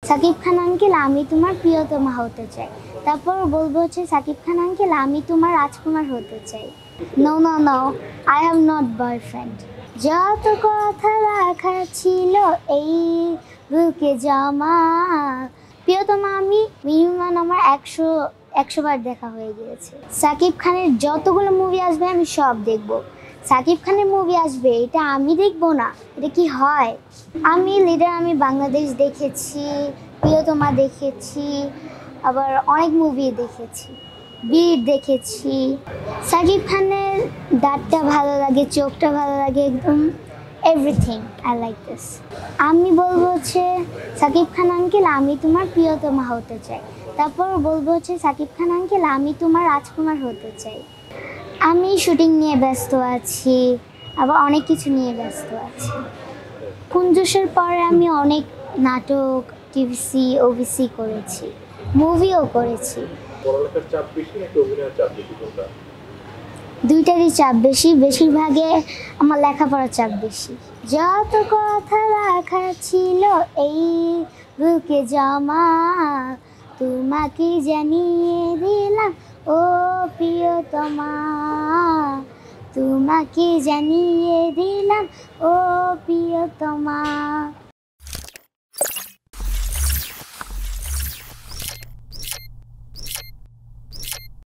Shakib Khan uncle আমি তোমার প্রিয়তমা হতে চাই। তারপর বলবো হচ্ছে সাকিব খান আঙ্কেল আমি তোমার রাজকুমার হতে চাই। No no no, I have not boyfriend. যত কথা রাখার ছিল এই বুকে জমা। প্রিয়তমা আমি মিনিমাম আমার 100 বার দেখা হয়ে গিয়েছে। সাকিব খানের যতগুলো মুভি আসবে আমি সব দেখব। সাকিব খানের মুভি আসবে এটা আমি দেখবো না, এটা কি হয়? আমি লিডার, আমি বাংলাদেশ দেখেছি, প্রিয়তমা দেখেছি, আবার অনেক মুভি দেখেছি, বীর দেখেছি। সাকিব খানের দাঁতটা ভালো লাগে, চোখটা ভালো লাগে, একদম এভরিথিং আই লাইক দিস। আমি বলবো হচ্ছে সাকিব খান আঙ্কেল আমি তোমার প্রিয়তমা হতে চাই। তারপর বলবো হচ্ছে সাকিব খান আঙ্কেল আমি তোমার রাজকুমার হতে চাই। আমি শুটিং নিয়ে ব্যস্ত আছি, আবার অনেক কিছু নিয়ে ব্যস্ত আছি। কুঞ্জসের পরে আমি অনেক নাটক, টিভিসি, ওবিসি করেছি, মুভিও করেছি। পড়ালেখার চাপ বেশি নাকি অভিনয়ের চাপ বেশি, কোনটা? দুইটারই চাপ বেশি, বেশিরভাগে আমার লেখাপড়ার চাপ বেশি। যত কথা রাখার ছিল এই বুকে জমা, তোমাকে জানিয়ে দিলাম ও প্রিয়তমা, তোমাকে জানিয়ে দিলাম ও প্রিয়তমা।